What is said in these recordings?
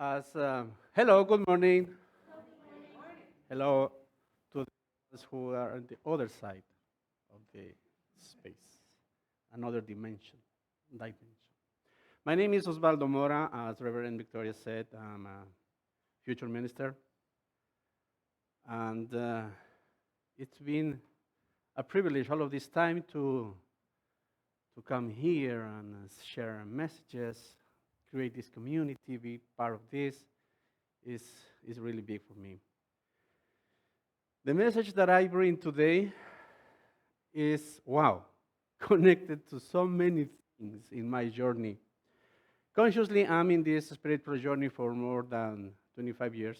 Hello, good morning. Hello to those who are on the other side of the space, another dimension. My name is Oswaldo Mora. As Reverend Victoria said, I'm a future minister, and it's been a privilege all of this time to come here and share messages, create this community, be part of this is is really big for me. The message that I bring today is wow, connected to so many things in my journey. Consciously, I'm in this spiritual journey for more than 25 years.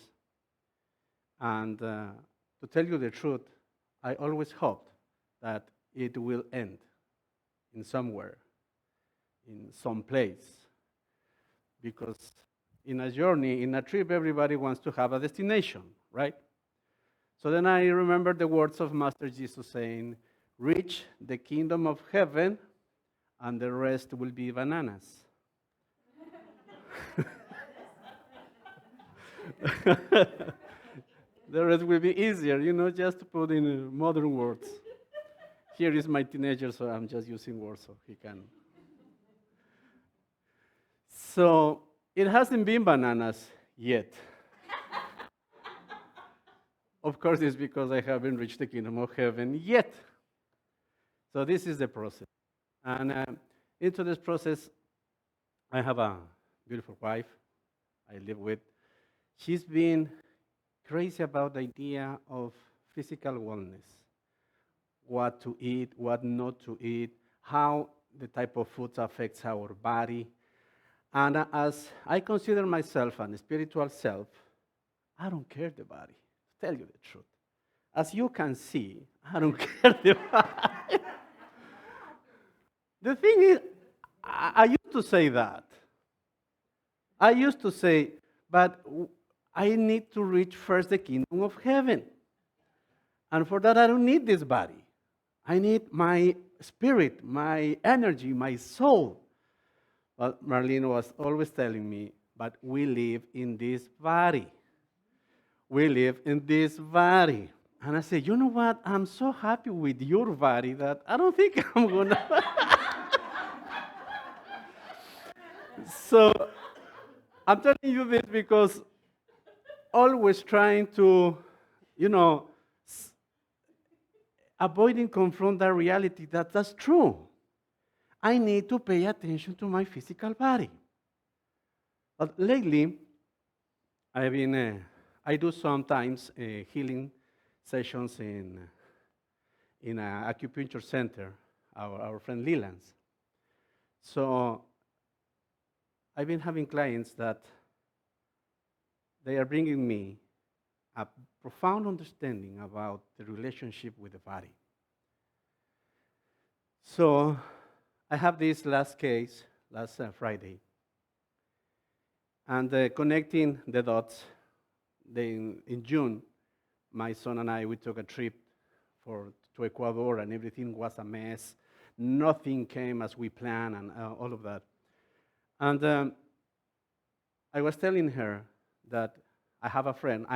And to tell you the truth, I always hoped that it will end in somewhere, in some place. Because in a journey, in a trip, everybody wants to have a destination, right? So then I remember the words of Master Jesus saying, reach the kingdom of heaven and the rest will be bananas. The rest will be easier, just to put in modern words. Here is my teenager, so I'm just using words so he can. So it hasn't been bananas yet. Of course, it's because I haven't reached the kingdom of heaven yet. So this is the process. And into this process, I have a beautiful wife I live with. She's been crazy about the idea of physical wellness, what to eat, what not to eat, how the type of food affects our body. And as I consider myself an spiritual self, I don't care the body, to tell you the truth. As you can see, I don't care the body. The thing is, I used to say that. I used to say, but I need to reach first the kingdom of heaven. And for that, I don't need this body. I need my spirit, my energy, my soul. But Marlene was always telling me, but we live in this body. We live in this body. And I said, you know what? I'm so happy with your body that I don't think I'm going to. So I'm telling you this because always trying to, you know, avoiding confront that reality that's true. I need to pay attention to my physical body. But lately, I do sometimes healing sessions in an acupuncture center, our friend Leland's. So I've been having clients that they are bringing me a profound understanding about the relationship with the body. So I have this last case, last Friday, and connecting the dots, in June, my son and I, we took a trip to Ecuador, and everything was a mess. Nothing came as we planned, and all of that. And I was telling her that I had a friend,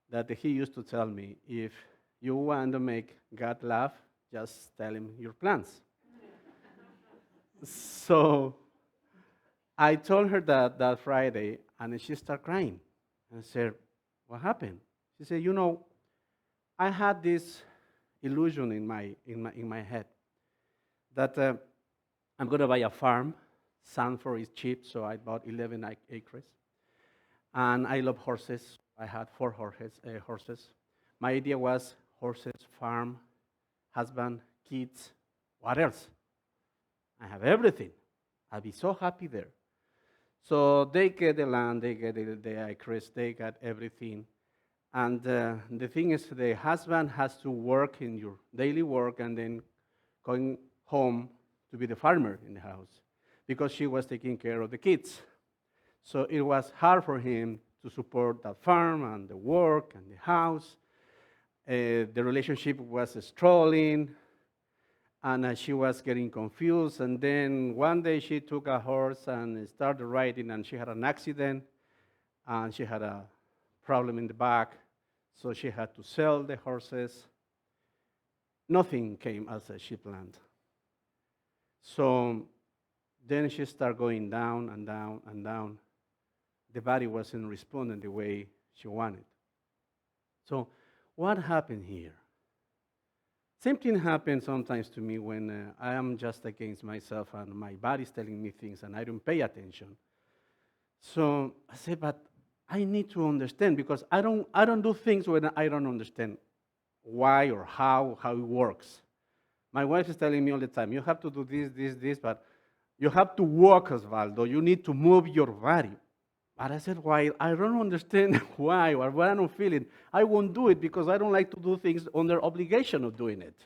that he used to tell me, if you want to make God laugh, just tell him your plans. So I told her that Friday, and she started crying. And I said, what happened? She said, I had this illusion in my head that I'm going to buy a farm. Sanford is cheap, so I bought 11 acres. And I love horses. I had 4 horses. My idea was horses, farm, husband, kids. What else? I have everything. I'll be so happy there. So they get the land, they get the acres, they got everything. And the thing is, the husband has to work in your daily work and then going home to be the farmer in the house because she was taking care of the kids. So it was hard for him to support that farm and the work and the house. The relationship was struggling. And she was getting confused. And then one day she took a horse and started riding, and she had an accident, and she had a problem in the back, so she had to sell the horses. Nothing came as she planned. So then she started going down and down and down. The body wasn't responding the way she wanted. So what happened here? Same thing happens sometimes to me when I am just against myself and my body's telling me things and I don't pay attention. So I say, but I need to understand, because I don't do things when I don't understand why or how it works. My wife is telling me all the time, you have to do this, but you have to walk, Oswaldo. You need to move your body. But I said, why? I don't understand why or what I'm feeling. I won't do it because I don't like to do things under obligation of doing it.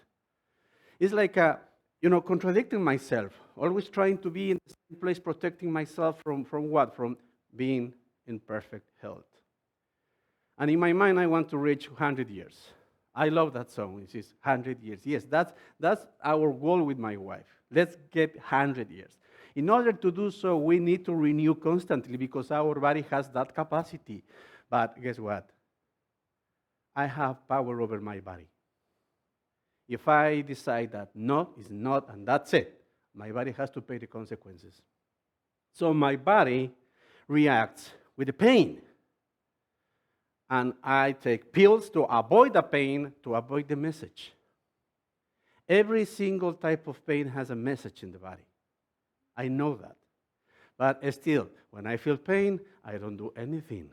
It's like, contradicting myself, always trying to be in the same place, protecting myself from what? From being in perfect health. And in my mind, I want to reach 100 years. I love that song. It says 100 years. Yes, that's our goal with my wife. Let's get 100 years. In order to do so, we need to renew constantly because our body has that capacity. But guess what? I have power over my body. If I decide that no, it's not, and that's it, my body has to pay the consequences. So my body reacts with the pain. And I take pills to avoid the pain, to avoid the message. Every single type of pain has a message in the body. I know that. But still, when I feel pain, I don't do anything.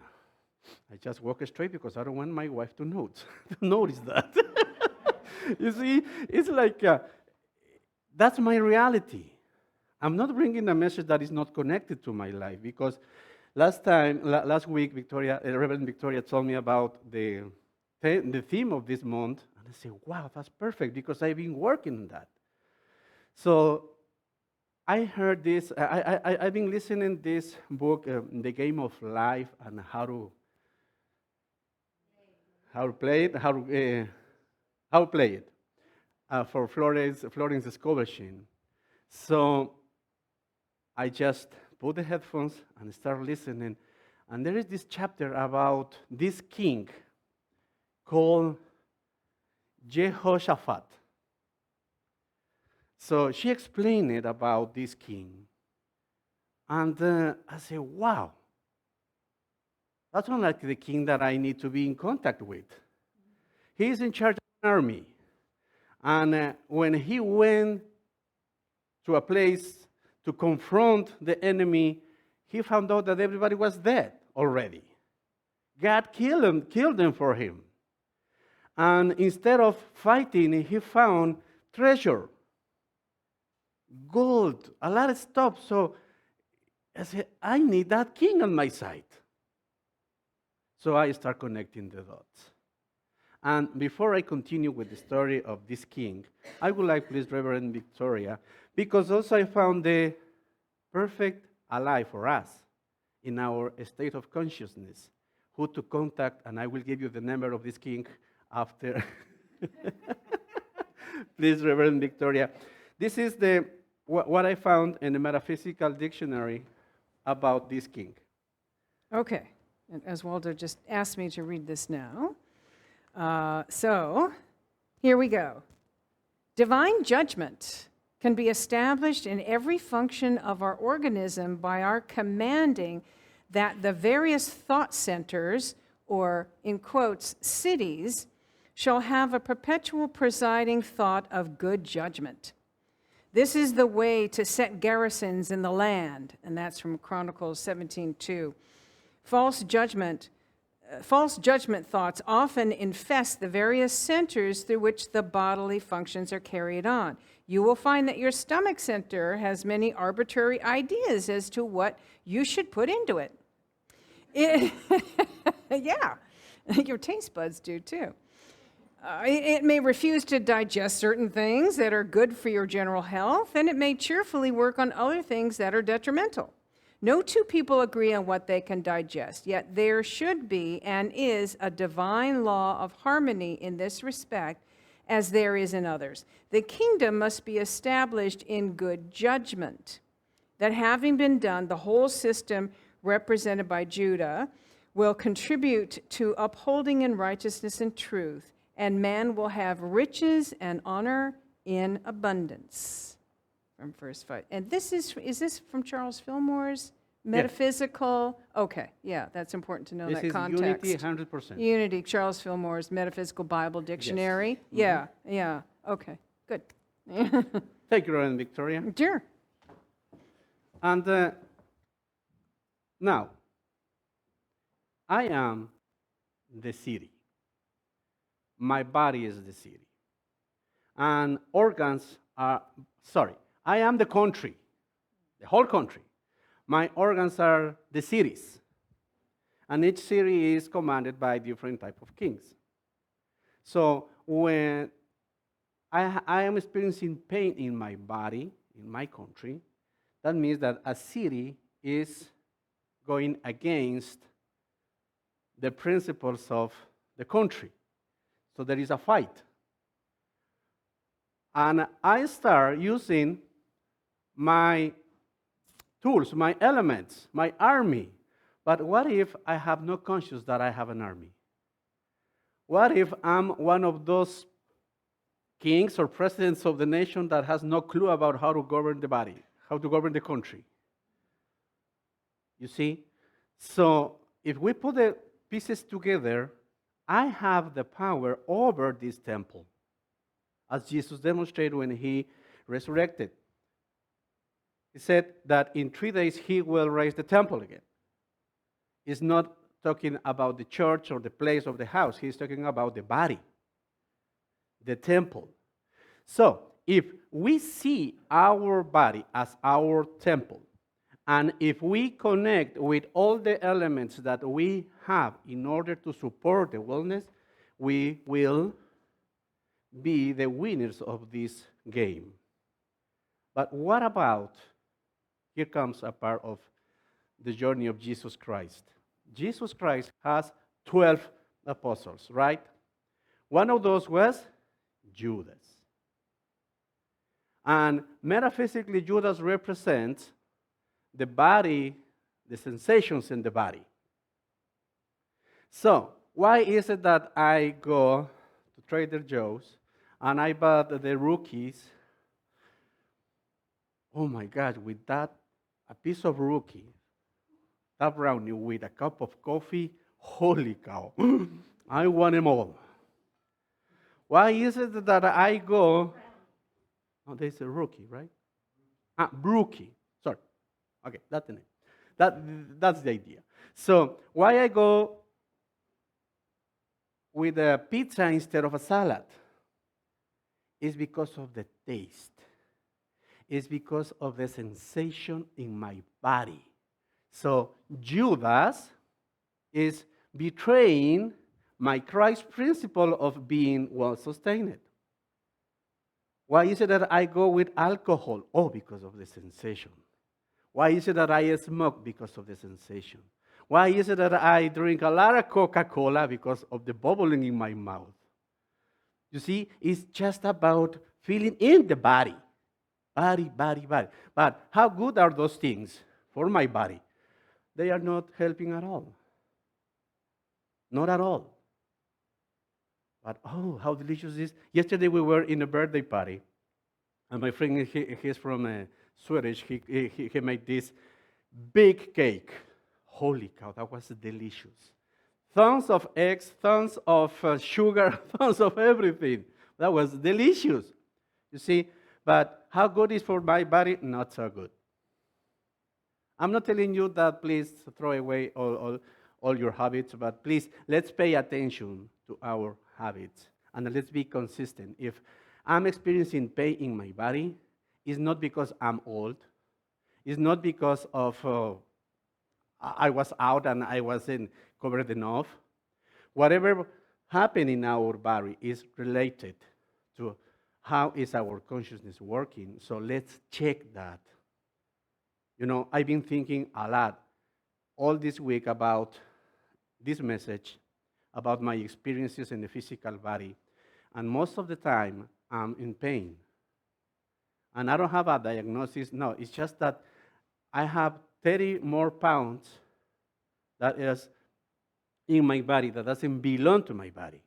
I just walk straight because I don't want my wife to notice that. You see, it's like, that's my reality. I'm not bringing a message that is not connected to my life, because last week, Reverend Victoria told me about the theme of this month, and I said, wow, that's perfect, because I've been working on that. So I heard this, I've been listening to this book, The Game of Life, and how to play it, for Florence Scovershine. So I just put the headphones and start listening, and there is this chapter about this king called Jehoshaphat. So she explained it about this king, and I said, wow, that's not like the king that I need to be in contact with. He's in charge of an army, and when he went to a place to confront the enemy, he found out that everybody was dead already. God killed them for him. And instead of fighting, he found treasure, gold, a lot of stuff. So I said, I need that king on my side. So I start connecting the dots. And before I continue with the story of this king, I would like, please, Reverend Victoria, because also I found the perfect ally for us in our state of consciousness, who to contact, and I will give you the number of this king after. Please, Reverend Victoria. This is what I found in the Metaphysical Dictionary about this king. Okay, and Oswaldo just asked me to read this now. So, here we go. Divine judgment can be established in every function of our organism by our commanding that the various thought centers, or in quotes, cities, shall have a perpetual presiding thought of good judgment. This is the way to set garrisons in the land, and that's from Chronicles 17:2. False judgment thoughts often infest the various centers through which the bodily functions are carried on. You will find that your stomach center has many arbitrary ideas as to what you should put into it. Yeah, your taste buds do too. It may refuse to digest certain things that are good for your general health, and it may cheerfully work on other things that are detrimental. No two people agree on what they can digest, yet there should be and is a divine law of harmony in this respect, as there is in others. The kingdom must be established in good judgment. That having been done, the whole system represented by Judah will contribute to upholding in righteousness and truth, and man will have riches and honor in abundance. From verse 5. And this is this from Charles Fillmore's metaphysical? Okay, yeah, that's important to know This that is context. unity 100%. Unity, Charles Fillmore's Metaphysical Bible Dictionary. Yes. Yeah, okay, good. Thank you, Reverend Victoria. Sure. And now, I am the city. My body is the city. And organs are, sorry, I am the country, the whole country. My organs are the cities. And each city is commanded by different type of kings. So when I am experiencing pain in my body, in my country, that means that a city is going against the principles of the country. So there is a fight. And I start using my tools, my elements, my army. But what if I have no conscience that I have an army? What if I'm one of those kings or presidents of the nation that has no clue about how to govern the body, how to govern the country? You see? So if we put the pieces together, I have the power over this temple, as Jesus demonstrated when he resurrected. He said that in 3 days he will raise the temple again. He's not talking about the church or the place of the house. He's talking about the body, the temple. So if we see our body as our temple, and if we connect with all the elements that we have in order to support the wellness, we will be the winners of this game. But what about, here comes a part of the journey of Jesus Christ. Jesus Christ has 12 apostles, right? One of those was Judas. And metaphysically, Judas represents the body, the sensations in the body. So, why is it that I go to Trader Joe's and I buy the rookies? Oh my God, with that, a piece of rookie, that brownie with a cup of coffee, holy cow, I want them all. Why is it that I go, oh, there's a rookie, right? Brookie, sorry. Okay, that's the name. That's the idea. So why I go with a pizza instead of a salad? It's because of the taste. It's because of the sensation in my body. So Judas is betraying my Christ principle of being well-sustained. Why is it that I go with alcohol? Oh, because of the sensation. Why is it that I smoke? Because of the sensation. Why is it that I drink a lot of Coca-Cola? Because of the bubbling in my mouth. You see, it's just about feeling in the body. Body. But how good are those things for my body? They are not helping at all. Not at all. But oh, how delicious this is. Yesterday we were in a birthday party. And my friend, he's from Swedish, he made this big cake. Holy cow, that was delicious. Tons of eggs, tons of sugar, tons of everything. That was delicious. You see, but how good is for my body? Not so good. I'm not telling you that please throw away all your habits, but please, let's pay attention to our habits. And let's be consistent. If I'm experiencing pain in my body, it's not because I'm old. It's not because of I was out and I wasn't covered enough. Whatever happened in our body is related to how is our consciousness working. So let's check that. You know, I've been thinking a lot all this week about this message, about my experiences in the physical body. And most of the time, I'm in pain. And I don't have a diagnosis. No, it's just that I have 30 more pounds that is in my body that doesn't belong to my body.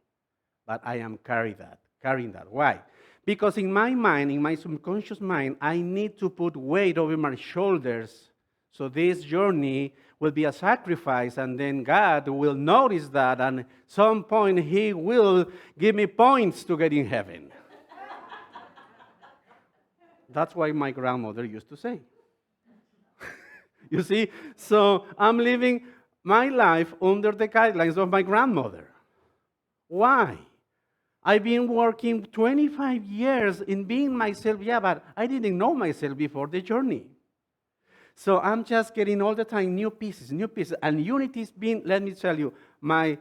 But I am carrying that. Why? Because in my mind, in my subconscious mind, I need to put weight over my shoulders. So this journey will be a sacrifice, and then God will notice that, and at some point He will give me points to get in heaven. That's what my grandmother used to say. You see? So I'm living my life under the guidelines of my grandmother. Why? I've been working 25 years in being myself, yeah, but I didn't know myself before the journey. So I'm just getting all the time new pieces. And unity has been, let me tell you, my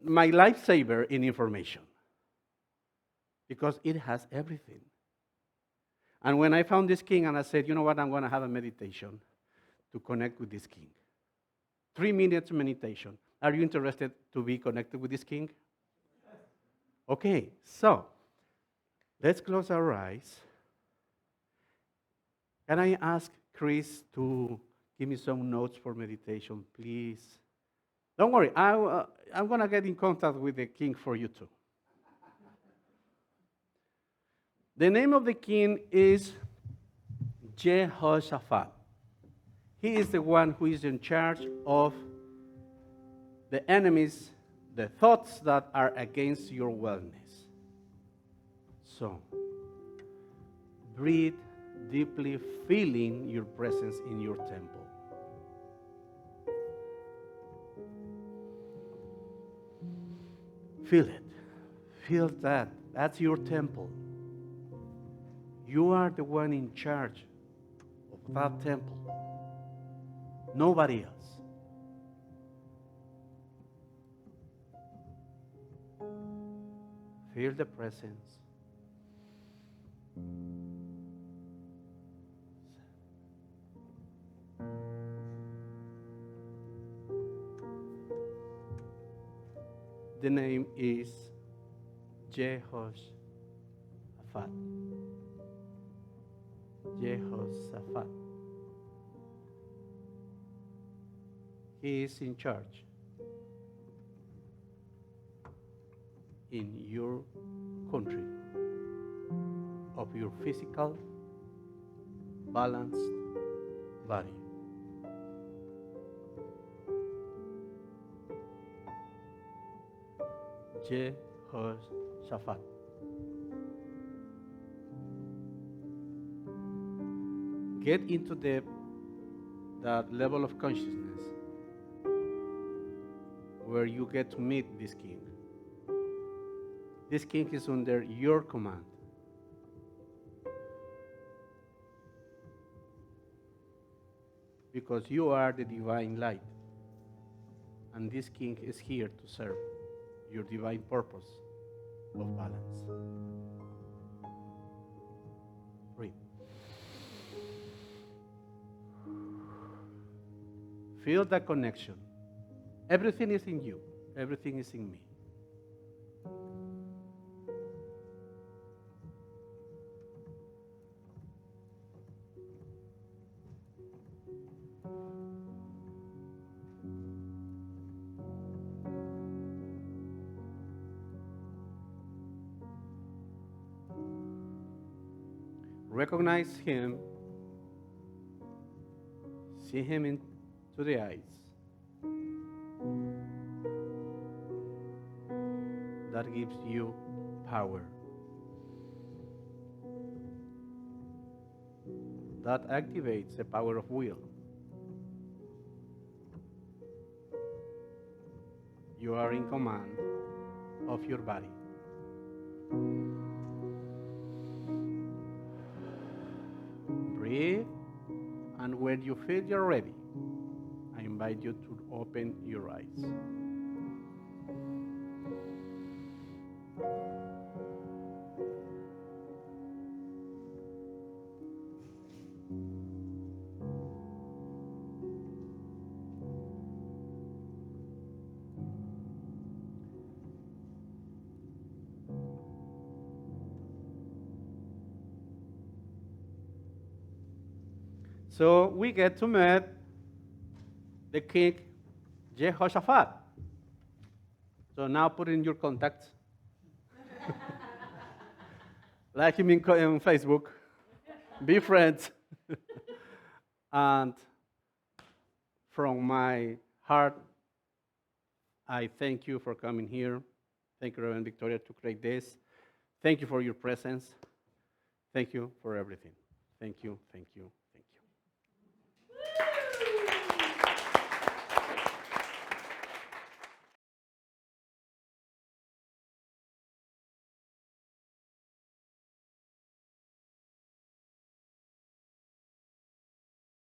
lifesaver in information. Because it has everything. And when I found this king and I said, you know what, I'm going to have a meditation to connect with this king. 3 minutes meditation. Are you interested to be connected with this king? Okay, so let's close our eyes. Can I ask Chris to give me some notes for meditation, please? Don't worry, I'm going to get in contact with the king for you too. The name of the king is Jehoshaphat. He is the one who is in charge of the enemies, the thoughts that are against your wellness. So, breathe deeply, feeling your presence in your temple. Feel it. Feel that. That's your temple. You are the one in charge of that temple. Nobody else. Feel the presence. The name is Jehoshaphat. Jehoshaphat. He is in charge in your country of your physical, balanced body. Jehoshaphat. Get into that level of consciousness where you get to meet this king. This king is under your command. Because you are the divine light. And this king is here to serve your divine purpose of balance. Breathe. Feel that connection. Everything is in you. Everything is in me. Recognize him. See him into the eyes. That gives you power. That activates the power of will. You are in command of your body. Breathe, and when you feel you're ready, I invite you to open your eyes. So we get to meet the king Jehoshaphat. So now put in your contacts. Like him in Facebook. Be friends. And from my heart, I thank you for coming here. Thank you, Reverend Victoria, to create this. Thank you for your presence. Thank you for everything. Thank you, thank you.